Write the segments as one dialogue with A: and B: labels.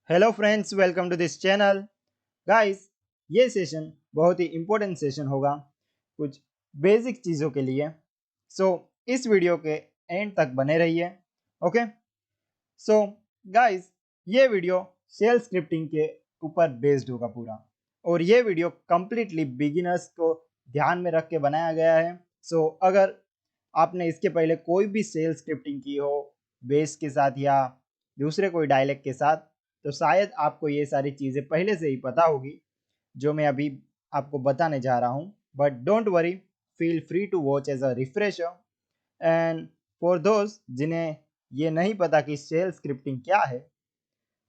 A: Hello friends, welcome to this channel. Guys, ये session बहुत ही इम्पोर्टेंट सेशन होगा कुछ बेसिक चीज़ों के लिए। सो इस वीडियो के एंड तक बने रहिए। ओके। सो गाइस, ये वीडियो शेल स्क्रिप्टिंग के ऊपर बेस्ड होगा पूरा, और ये वीडियो कम्प्लीटली बिगिनर्स को ध्यान में रख के बनाया गया है। अगर आपने इसके पहले कोई भी शेल स्क्रिप्टिंग की हो बेस के साथ या दूसरे कोई डायलेक्ट के साथ, तो शायद आपको ये सारी चीज़ें पहले से ही पता होगी जो मैं अभी आपको बताने जा रहा हूँ। But don't worry, feel free to watch as a refresher. And for दोस्त जिन्हें ये नहीं पता कि शेल स्क्रिप्टिंग क्या है,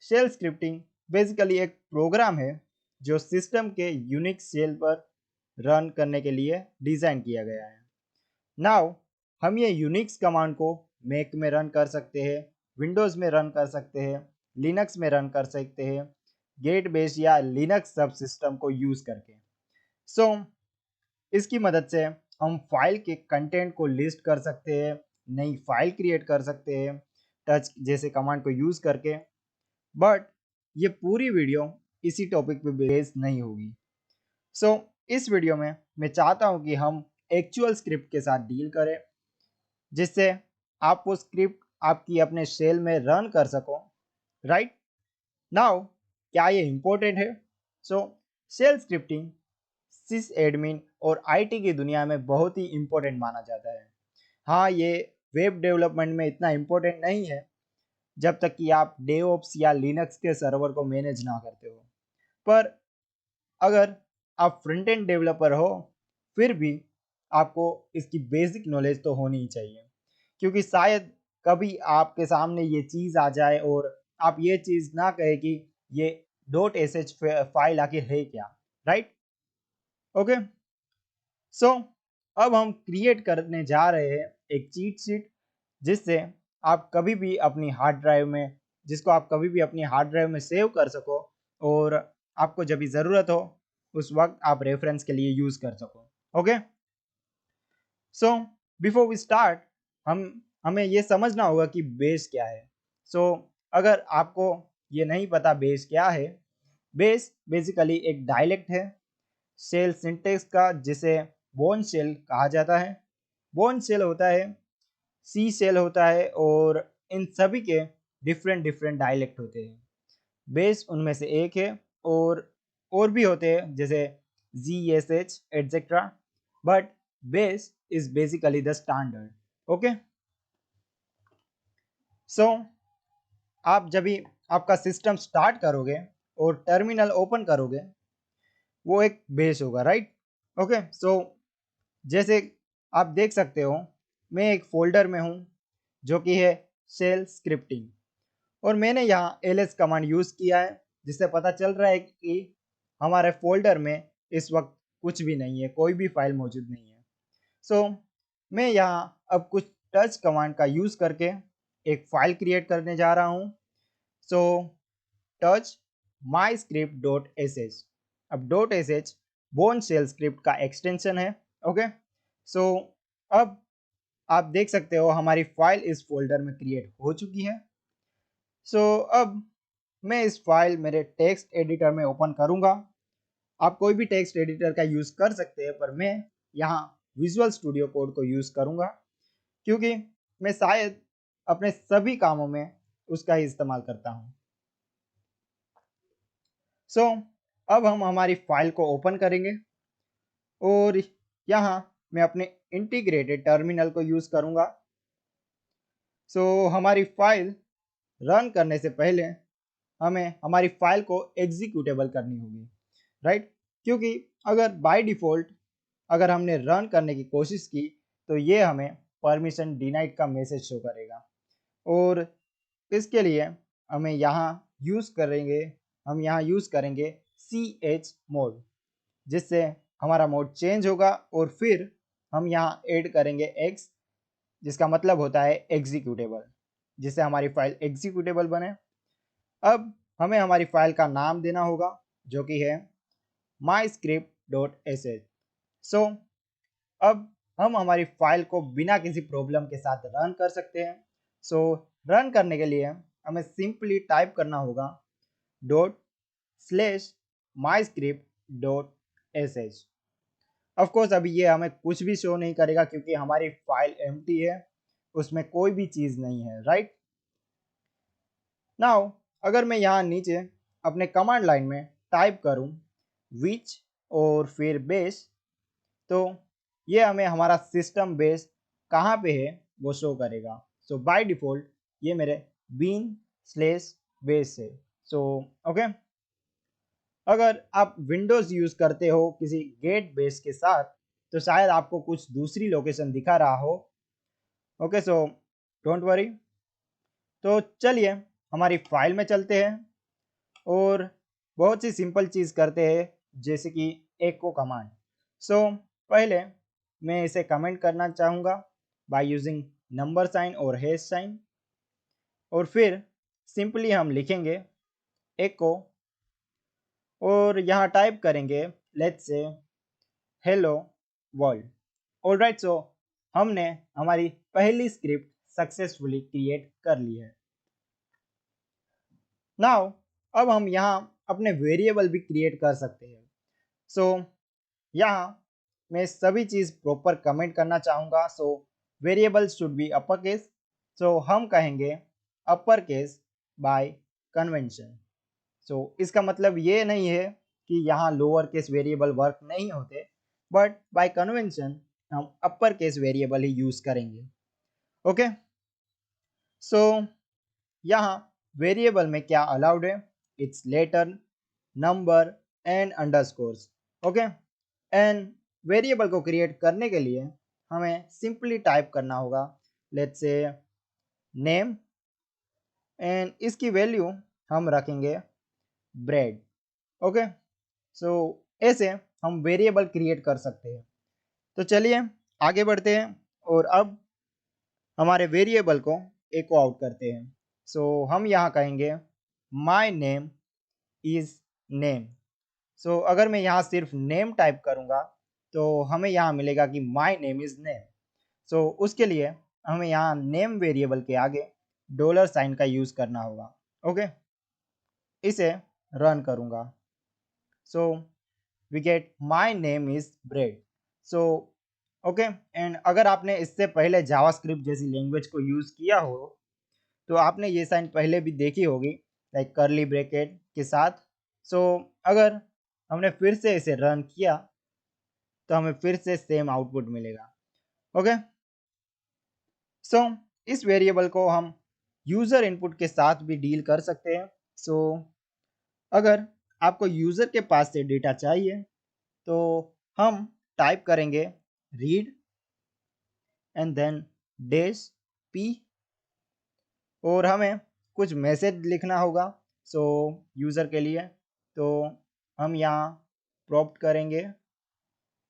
A: शेल स्क्रिप्टिंग बेसिकली एक प्रोग्राम है जो सिस्टम के यूनिक शेल पर रन करने के लिए डिज़ाइन किया गया है। नाउ हम ये यूनिक्स कमांड को मैक में रन कर सकते हैं, विंडोज़ में रन कर सकते हैं, लिनक्स में रन कर सकते हैं, गेट बेस या लिनक्स सब सिस्टम को यूज़ करके। सो इसकी मदद से हम फाइल के कंटेंट को लिस्ट कर सकते हैं, नई फाइल क्रिएट कर सकते हैं टच जैसे कमांड को यूज़ करके। बट ये पूरी वीडियो इसी टॉपिक पे बेस्ड नहीं होगी। इस वीडियो में मैं चाहता हूँ कि हम एक्चुअल स्क्रिप्ट के साथ डील करें, जिससे आप वो स्क्रिप्ट आपकी अपने शेल में रन कर सको। राइट नाउ, क्या ये इंपॉर्टेंट है? शेल स्क्रिप्टिंग सिस एडमिन और आईटी की दुनिया में बहुत ही इंपॉर्टेंट माना जाता है। हाँ, ये वेब डेवलपमेंट में इतना इंपॉर्टेंट नहीं है जब तक कि आप डेवऑप्स या लिनक्स के सर्वर को मैनेज ना करते हो। पर अगर आप फ्रंट एंड डेवलपर हो, फिर भी आपको इसकी बेसिक नॉलेज तो होनी ही चाहिए, क्योंकि शायद कभी आपके सामने ये चीज़ आ जाए और आप ये चीज़ ना कहे कि ये डॉट एस एच फाइल आखिर है क्या। राइट। ओके। सो अब हम क्रिएट करने जा रहे हैं एक चीट शीट, जिससे आप कभी भी अपनी हार्ड ड्राइव में जिसको आप कभी भी अपनी हार्ड ड्राइव में सेव कर सको, और आपको जब भी ज़रूरत हो उस वक्त आप रेफरेंस के लिए यूज़ कर सको। Okay. So before we start, हमें ये समझना होगा कि बेस क्या है। सो अगर आपको ये नहीं पता बेस क्या है, बेस बेसिकली एक डायलेक्ट है शेल सिंटेक्स का, जिसे बोर्न शेल कहा जाता है। बोर्न शेल होता है, सी शेल होता है, और इन सभी के डिफरेंट डिफरेंट डायलेक्ट होते हैं। बेस उनमें से एक है, और भी होते हैं जैसे G S H etcetera, but base is basically the standard. Okay. So आप जब भी आपका सिस्टम स्टार्ट करोगे और टर्मिनल ओपन करोगे, वो एक बेस होगा। राइट। ओके। जैसे आप देख सकते हो, मैं एक फोल्डर में हूँ जो कि है शेल स्क्रिप्टिंग, और मैंने यहाँ ls कमांड यूज़ किया है, जिससे पता चल रहा है कि हमारे फोल्डर में इस वक्त कुछ भी नहीं है, कोई भी फाइल मौजूद नहीं है। मैं यहाँ अब कुछ टच कमांड का यूज़ करके एक फाइल क्रिएट करने जा रहा हूँ। Touch my script dot S H. अब dot S H Bourne shell script का एक्सटेंशन है। ओके। सो अब आप देख सकते हो हमारी फाइल इस फोल्डर में क्रिएट हो चुकी है। अब मैं इस फाइल मेरे टेक्स्ट एडिटर में ओपन करूंगा। आप कोई भी टेक्स्ट एडिटर का यूज़ कर सकते हैं, पर मैं यहाँ विजुअल स्टूडियो कोड को यूज़ करूंगा, क्योंकि मैं शायद अपने सभी कामों में उसका ही इस्तेमाल करता हूँ। अब हम हमारी फाइल को ओपन करेंगे, और यहाँ मैं अपने इंटीग्रेटेड टर्मिनल को यूज़ करूँगा। हमारी फाइल रन करने से पहले हमें हमारी फाइल को एग्जीक्यूटेबल करनी होगी। राइट। क्योंकि अगर बाय डिफ़ॉल्ट अगर हमने रन करने की कोशिश की, तो ये हमें परमिशन डिनाइड का मैसेज शो करेगा, और इसके लिए हमें यहाँ हम यहाँ यूज़ करेंगे ch मोड, जिससे हमारा मोड चेंज होगा, और फिर हम यहाँ ऐड करेंगे x, जिसका मतलब होता है एग्जीक्यूटेबल, जिससे हमारी फाइल एग्जीक्यूटेबल बने। अब हमें हमारी फाइल का नाम देना होगा, जो कि है myscript.sh। अब हम हमारी फाइल को बिना किसी प्रॉब्लम के साथ रन कर सकते हैं। रन करने के लिए हमें सिंपली टाइप करना होगा डॉट स्लैश माई स्क्रिप्ट डॉट sh। ऑफकोर्स अभी ये हमें कुछ भी शो नहीं करेगा क्योंकि हमारी फाइल एम्प्टी है, उसमें कोई भी चीज नहीं है, राइट। नाउ अगर मैं यहाँ नीचे अपने कमांड लाइन में टाइप करूँ विच और फिर बेस, तो ये हमें हमारा सिस्टम बेस कहाँ पे है वो शो करेगा। सो बाय डिफॉल्ट ये मेरे बीन स्लेश बेस है। सो ओके, अगर आप विंडोज यूज करते हो किसी गेट बेस के साथ तो शायद आपको कुछ दूसरी लोकेशन दिखा रहा हो। Okay, so don't worry. तो चलिए हमारी फाइल में चलते हैं और बहुत सी सिंपल चीज़ करते हैं, जैसे कि एको कमांड। सो पहले मैं इसे कमेंट करना चाहूँगा बाय यूजिंग नंबर साइन और हैश साइन, और फिर सिंपली हम लिखेंगे एको और यहाँ टाइप करेंगे let's say hello world. Alright, सो हमने हमारी पहली स्क्रिप्ट सक्सेसफुली क्रिएट कर ली है। नाउ अब हम यहाँ अपने वेरिएबल भी क्रिएट कर सकते हैं। सो यहाँ मैं सभी चीज़ प्रॉपर कमेंट करना चाहूँगा। So variable should be upper case, so हम कहेंगे upper case by convention. So इसका मतलब ये नहीं है कि यहाँ लोअर केस वेरिएबल वर्क नहीं होते, बट बाय कन्वेंशन हम अपर केस वेरिएबल ही यूज करेंगे। ओके, सो यहाँ वेरिएबल में क्या अलाउड है, it's letter, number and underscores. Okay, and variable को क्रिएट करने के लिए हमें सिंपली टाइप करना होगा लेट्स से नेम, एंड इसकी वैल्यू हम रखेंगे ब्रेड। ओके, सो ऐसे हम वेरिएबल क्रिएट कर सकते हैं। तो चलिए आगे बढ़ते हैं और अब हमारे वेरिएबल को एको आउट करते हैं। सो हम यहाँ कहेंगे माई नेम इज नेम। सो अगर मैं यहाँ सिर्फ नेम टाइप करूँगा तो हमें यहाँ मिलेगा कि माई नेम इज नेम। सो उसके लिए हमें यहाँ नेम वेरिएबल के आगे डॉलर साइन का यूज़ करना होगा। ओके, इसे रन करूँगा। So we get my name is Brad. So okay, and अगर आपने इससे पहले जावास्क्रिप्ट जैसी लैंग्वेज को यूज़ किया हो तो आपने ये साइन पहले भी देखी होगी, लाइक करली ब्रैकेट के साथ। सो अगर हमने फिर से इसे रन किया तो हमें फिर से सेम आउटपुट मिलेगा। ओके, सो इस वेरिएबल को हम यूज़र इनपुट के साथ भी डील कर सकते हैं। सो अगर आपको यूज़र के पास से डेटा चाहिए तो हम टाइप करेंगे read and then dash P, और हमें कुछ मैसेज लिखना होगा सो यूज़र के लिए। तो हम यहाँ प्रॉम्प्ट करेंगे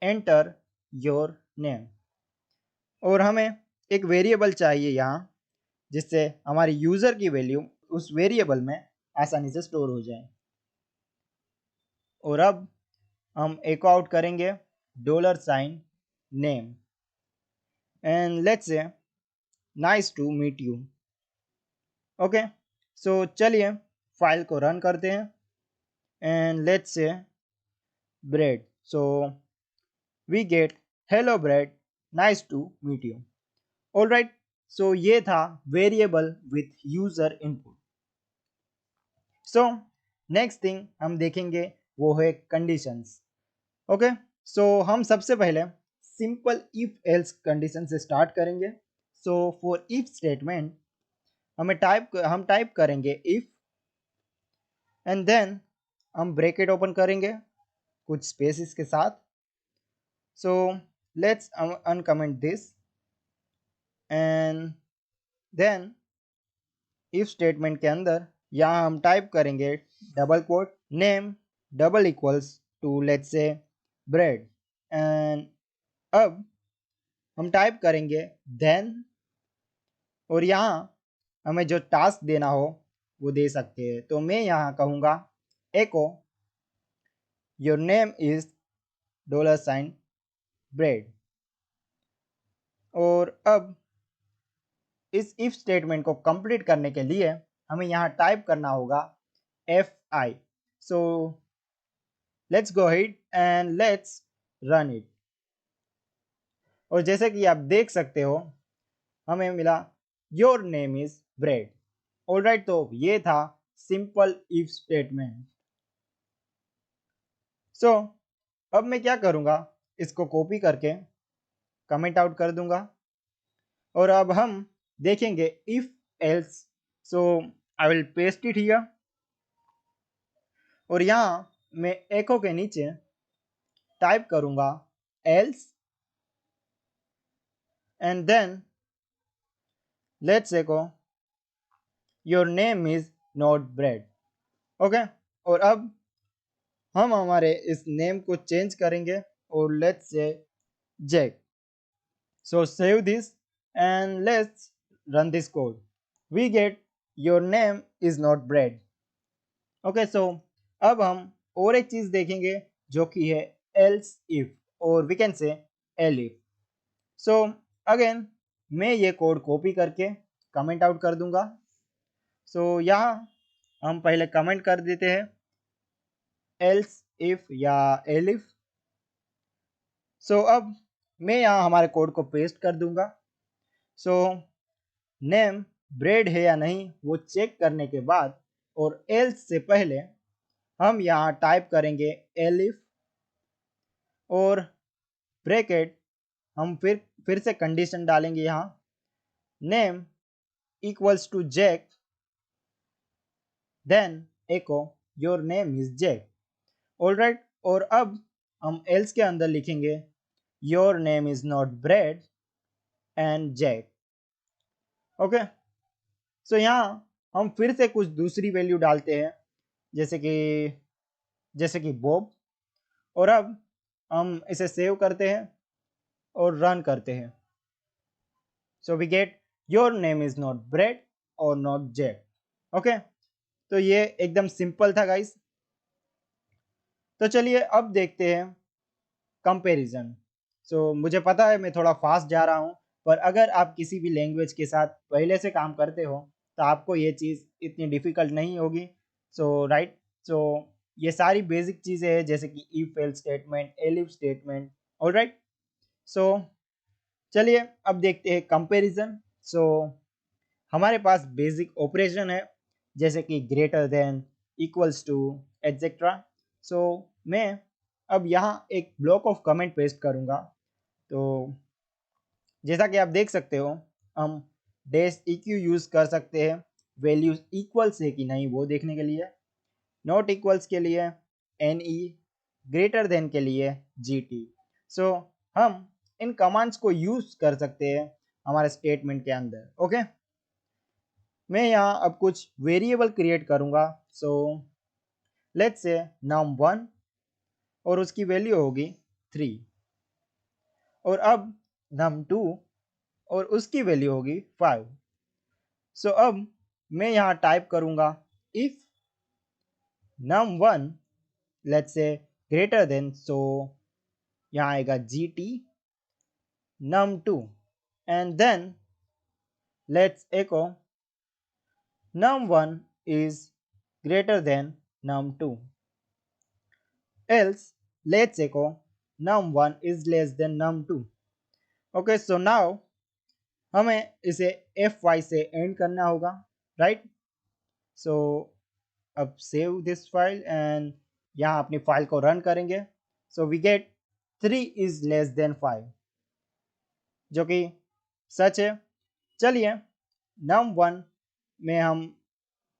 A: एंटर योर नेम, और हमें एक वेरिएबल चाहिए यहाँ जिससे हमारी यूज़र की वैल्यू उस वेरिएबल में आसानी से स्टोर हो जाए। और अब हम एको आउट करेंगे dollar sign name and let's say nice to meet you. Okay, so चलिए फाइल को रन करते हैं and let's say Brad. So we get hello Brad, nice to meet you. Alright, so ये था variable with user input. So next thing हम देखेंगे वो है कंडीशंस। ओके, सो हम सबसे पहले सिंपल इफ एल्स कंडीशन से स्टार्ट करेंगे। सो फॉर इफ स्टेटमेंट हम टाइप करेंगे इफ, एंड देन हम ब्रैकेट ओपन करेंगे कुछ स्पेसिस के साथ। So let's uncomment this, and then if statement के अंदर यहाँ हम टाइप करेंगे double quote name double equals to let's say Brad, and अब हम टाइप करेंगे देन, और यहाँ हमें जो टास्क देना हो वो दे सकते हैं। तो मैं यहाँ कहूँगा echo your name is dollar sign Brad, और अब इस इफ स्टेटमेंट को कंप्लीट करने के लिए हमें यहाँ टाइप करना होगा fi. So let's go ahead and let's run it. और जैसे कि आप देख सकते हो हमें मिला your name is bread. Alright, तो ये था सिंपल इफ स्टेटमेंट। सो अब मैं क्या करूंगा, इसको कॉपी करके कमेंट आउट कर दूंगा और अब हम देखेंगे if else. So I will paste it here और यहाँ मैं एको के नीचे टाइप करूंगा else and then let's echo your name is not Brad. Okay, और अब हम हमारे इस नेम को चेंज करेंगे और let's say Jack. So save this and let's run this code. We get your name is not Brad. Okay, so अब हम और एक चीज देखेंगे जो कि है एल्स इफ और we can say elif. So again मैं ये कोड कॉपी करके कमेंट आउट कर दूंगा। सो यहाँ हम पहले कमेंट कर देते हैं एल्स इफ या एलिफ। सो अब मैं यहाँ हमारे कोड को पेस्ट कर दूंगा। सो नेम ब्रेड है या नहीं वो चेक करने के बाद और एल्स से पहले हम यहाँ टाइप करेंगे एलिफ और ब्रैकेट हम फिर से कंडीशन डालेंगे यहाँ name equals to Jack then echo your name is Jack. Alright, और अब हम एल्स के अंदर लिखेंगे your name is not Brad and Jack. Okay, so यहाँ हम फिर से कुछ दूसरी वैल्यू डालते हैं जैसे कि बॉब और अब हम इसे सेव करते हैं और रन करते हैं। So we get your name is not Brad और नॉट जैक। ओके, तो ये एकदम सिंपल था गाइस। तो चलिए अब देखते हैं कंपैरिजन। सो मुझे पता है मैं थोड़ा फास्ट जा रहा हूँ, पर अगर आप किसी भी लैंग्वेज के साथ पहले से काम करते हो तो आपको ये चीज़ इतनी डिफ़िकल्ट नहीं होगी। सो राइट, सो ये सारी बेसिक चीज़ें हैं जैसे कि if else statement, elif statement. Alright, so चलिए अब देखते हैं कंपैरिजन। सो हमारे पास बेसिक ऑपरेशन है जैसे कि greater than, equals to, etcetera. So मैं अब यहाँ एक ब्लॉक ऑफ कमेंट पेस्ट करूँगा। तो जैसा कि आप देख सकते हो हम डैश इक्यू यूज़ कर सकते हैं वैल्यूज इक्वल्स है कि नहीं वो देखने के लिए, नॉट इक्वल्स के लिए एन ई, ग्रेटर देन के लिए जी टी। सो हम इन कमांड्स को यूज़ कर सकते हैं हमारे स्टेटमेंट के अंदर। ओके, मैं यहाँ अब कुछ वेरिएबल क्रिएट करूँगा। सो लेट्स से num1 और उसकी वैल्यू होगी 3 और अब num2 और उसकी वैल्यू होगी 5। सो अब मैं यहाँ टाइप करूँगा if num1 let's say greater than, so यहाँ आएगा gt num2 and then let's echo num1 is greater than num2 else let's echo num1 is less than num2। Okay, so now हमें इसे fy से and करना होगा, right. सो अब save this file and यहाँ अपनी फाइल को रन करेंगे। So we get 3 is less than 5 जो कि सच है। चलिए num1 में हम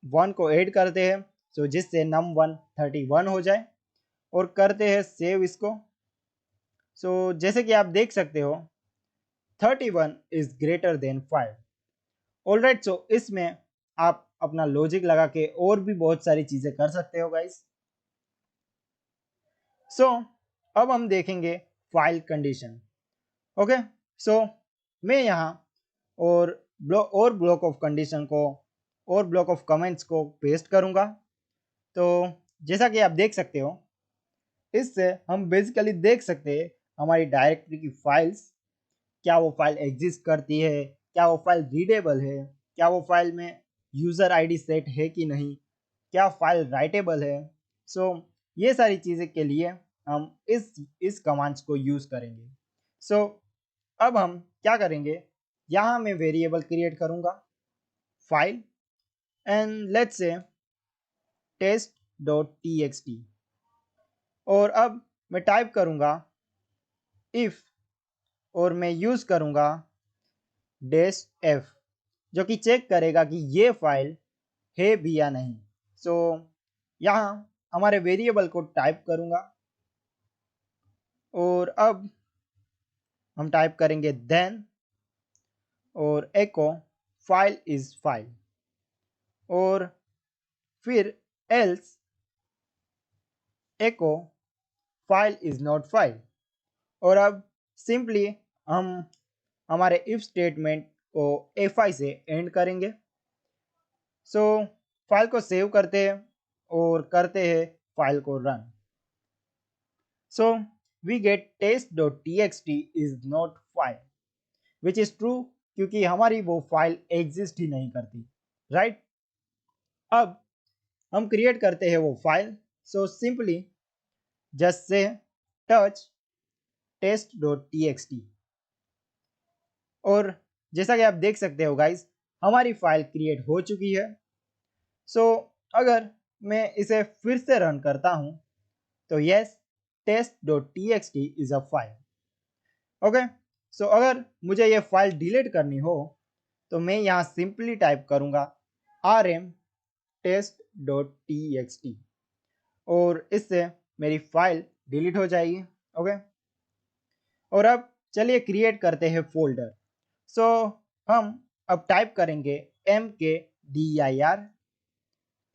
A: 1 को ऐड करते हैं सो जिससे num1 31 हो जाए और करते हैं सेव इसको। सो जैसे कि आप देख सकते हो 31 इज ग्रेटर देन 5। ऑलराइट, सो इसमें आप अपना लॉजिक लगा के और भी बहुत सारी चीजें कर सकते हो गाइस। सो अब हम देखेंगे फाइल कंडीशन। ओके, सो मैं यहाँ और ब्लॉक ऑफ कंडीशन को और ब्लॉक ऑफ कमेंट्स को पेस्ट करूँगा। तो जैसा कि आप देख सकते हो इससे हम बेसिकली देख सकते हैं हमारी डायरेक्टरी की फाइल्स, क्या वो फाइल एग्जिस्ट करती है, क्या वो फाइल रीडेबल है, क्या वो फाइल में यूज़र आईडी सेट है कि नहीं। क्या फाइल राइटेबल है। सो ये सारी चीज़ें के लिए हम इस कमांड्स को यूज़ करेंगे। सो अब हम क्या करेंगे, यहाँ मैं वेरिएबल क्रिएट करूँगा फाइल एंड लेट्स से test.txt और अब मैं टाइप करूँगा इफ़ और मैं यूज़ करूँगा -f जो कि चेक करेगा कि ये फाइल है भी या नहीं। सो यहाँ हमारे वेरिएबल को टाइप करूँगा और अब हम टाइप करेंगे देन और एको फाइल इज़ फाइल और फिर else echo file is not file. और अब सिंपली हम हमारे इफ स्टेटमेंट को fi से एंड करेंगे। सो फाइल को सेव करते हैं और करते हैं फाइल को run. So we get test.txt is not file which is true, क्योंकि हमारी वो फाइल एग्जिस्ट ही नहीं करती, राइट। अब हम क्रिएट करते हैं वो file. So simply just say touch test.txt और जैसा कि आप देख सकते हो गाइस, हमारी फाइल क्रिएट हो चुकी है। सो अगर मैं इसे फिर से रन करता हूं तो yes test.txt is a file. Okay, so अगर मुझे ये फाइल डिलीट करनी हो तो मैं यहाँ सिंपली टाइप करूँगा rm test.txt और इससे मेरी फाइल डिलीट हो जाएगी। ओके, और अब चलिए क्रिएट करते हैं फोल्डर। सो हम अब टाइप करेंगे mkdir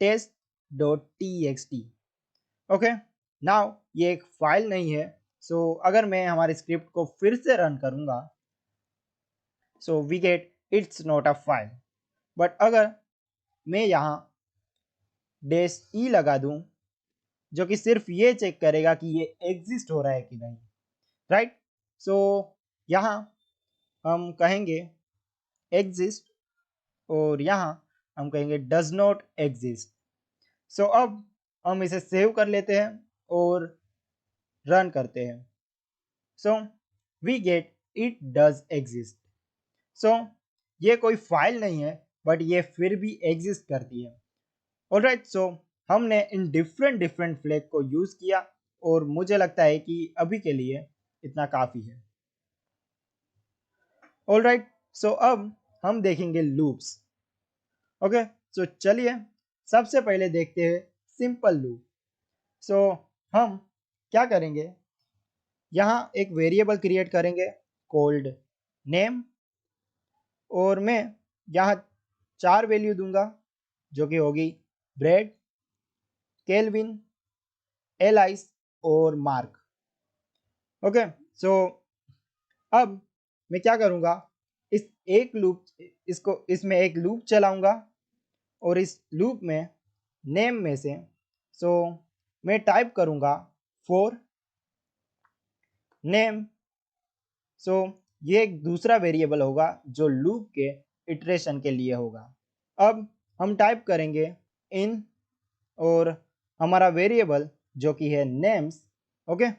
A: test.txt। ओके, नाउ ये एक फाइल नहीं है। सो अगर मैं हमारे स्क्रिप्ट को फिर से रन करूंगा so we get it's not a file. But अगर मैं यहाँ -e लगा दूं जो कि सिर्फ ये चेक करेगा कि ये एग्जिस्ट हो रहा है कि नहीं, राइट। सो यहाँ हम कहेंगे एग्जिस्ट और यहाँ हम कहेंगे डज नॉट एग्जिस्ट। सो अब हम इसे सेव कर लेते हैं और रन करते हैं। So we get it does exist. So ये कोई फाइल नहीं है बट ये फिर भी एग्जिस्ट करती है। ऑलराइट, सो हमने इन डिफरेंट फ्लैग को यूज किया और मुझे लगता है कि अभी के लिए इतना काफी है। ऑलराइट, सो अब हम देखेंगे लूप्स। ओके, सो चलिए सबसे पहले देखते हैं सिंपल लूप। सो हम क्या करेंगे, यहाँ एक वेरिएबल क्रिएट करेंगे कोल्ड नेम और मैं यहाँ 4 वैल्यू दूंगा जो कि होगी ब्रेड, केल्विन, एलाइस और मार्क। ओके, सो अब मैं क्या करूँगा, इस एक लूप इसमें एक लूप चलाऊंगा और इस लूप में नेम में से सो मैं टाइप करूँगा फॉर नेम। सो ये एक दूसरा वेरिएबल होगा जो लूप के इटरेशन के लिए होगा। अब हम टाइप करेंगे इन और हमारा वेरिएबल जो कि है नेम्स। ओके,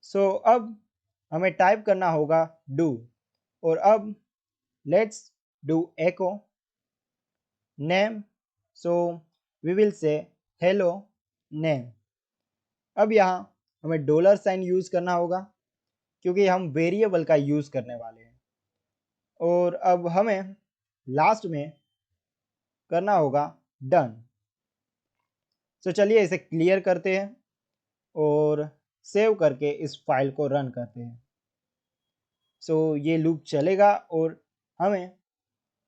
A: सो अब हमें टाइप करना होगा डू और अब let's do echo name. So we will say hello name. अब यहाँ हमें डॉलर साइन यूज करना होगा क्योंकि हम वेरिएबल का यूज करने वाले हैं। और अब हमें लास्ट में करना होगा डन। सो चलिए इसे क्लियर करते हैं और सेव करके इस फाइल को रन करते हैं। सो ये लूप चलेगा और हमें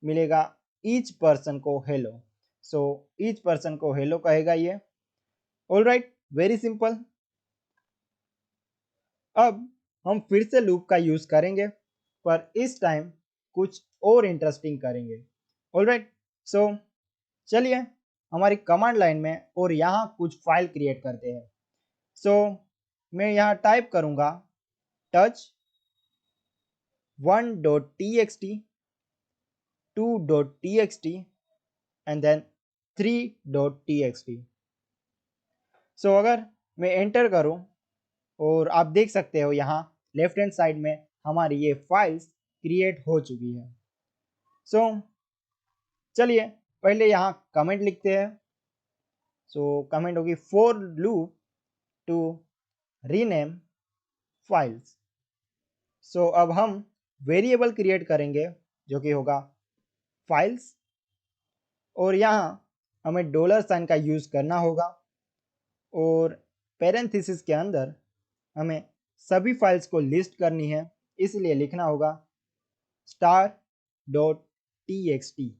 A: मिलेगा ईच पर्सन को हेलो। सो ईच पर्सन को हेलो कहेगा ये। Alright, very simple. अब हम फिर से लूप का यूज करेंगे पर इस टाइम कुछ और इंटरेस्टिंग करेंगे। ऑलराइट, सो चलिए हमारी कमांड लाइन में और यहाँ कुछ फाइल क्रिएट करते हैं। सो मैं यहाँ टाइप करूँगा touch 1.txt 2.txt and then 3.txt। सो अगर मैं एंटर करूं और आप देख सकते हो यहाँ लेफ्ट हैंड साइड में हमारी ये फाइल्स क्रिएट हो चुकी है। सो चलिए पहले यहाँ कमेंट लिखते हैं। सो कमेंट होगी for loop to rename files. So अब हम वेरिएबल क्रिएट करेंगे जो कि होगा फाइल्स, और यहाँ हमें डॉलर साइन का यूज करना होगा और पैरेंथेसिस के अंदर हमें सभी फाइल्स को लिस्ट करनी है, इसलिए लिखना होगा star.txt।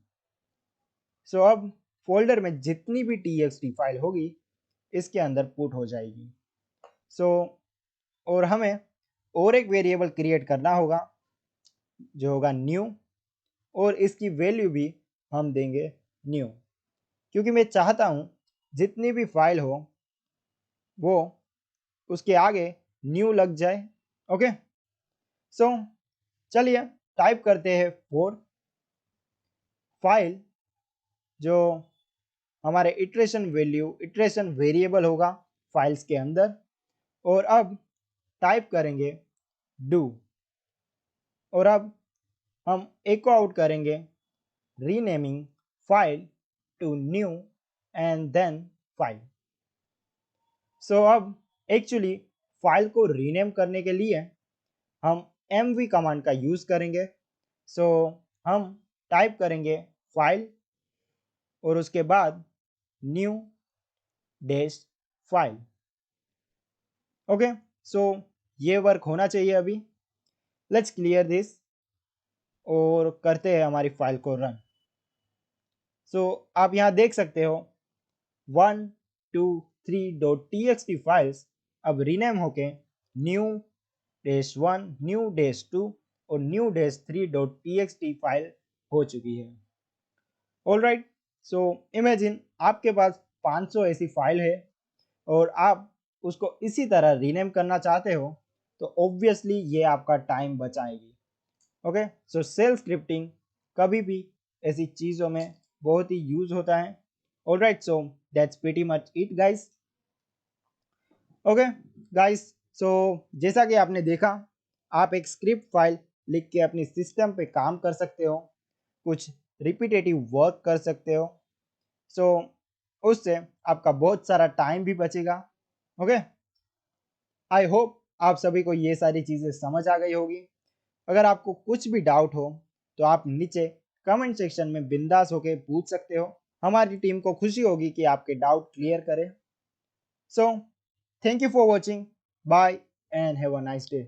A: सो अब फोल्डर में जितनी भी txt फाइल होगी इसके अंदर पुट हो जाएगी। सो और हमें और एक वेरिएबल क्रिएट करना होगा जो होगा न्यू, और इसकी वैल्यू भी हम देंगे न्यू, क्योंकि मैं चाहता हूं जितनी भी फाइल हो वो उसके आगे न्यू लग जाए। ओके, सो चलिए टाइप करते हैं फॉर फाइल जो हमारे इटरेशन वेरिएबल होगा फाइल्स के अंदर, और अब टाइप करेंगे डू, और अब हम एको आउट करेंगे renaming file to new and then file. So अब एक्चुअली फाइल को रीनेम करने के लिए हम mv कमांड का यूज करेंगे। सो हम टाइप करेंगे फाइल और उसके बाद न्यू डैश फाइल। ओके, सो ये वर्क होना चाहिए अभी। लेट्स क्लियर दिस और करते हैं हमारी फाइल को रन। सो आप यहाँ देख सकते हो 123.txt फाइल्स अब रीनेम होके न्यू डैश 1, न्यू डैश 2 और न्यू डैश 3.txt फाइल हो चुकी है। ऑलराइट, सो इमेजिन आपके पास 500 ऐसी फाइल है और आप उसको इसी तरह रीनेम करना चाहते हो, तो ऑब्वियसली ये आपका टाइम बचाएगी। ओके, सो सेल स्क्रिप्टिंग कभी भी ऐसी चीज़ों में बहुत ही यूज होता है। Alright, so that's pretty much it guys. Okay guys, so जैसा कि आपने देखा, आप एक स्क्रिप्ट फाइल लिख के अपनी सिस्टम पे काम कर सकते हो, कुछ रिपीटेटिव वर्क कर सकते हो। सो उससे आपका बहुत सारा टाइम भी बचेगा। ओके, आई होप आप सभी को ये सारी चीज़ें समझ आ गई होगी। अगर आपको कुछ भी डाउट हो तो आप नीचे कमेंट सेक्शन में बिंदास होके पूछ सकते हो। हमारी टीम को खुशी होगी कि आपके डाउट क्लियर करें। So thank you for watching, bye and have a nice day.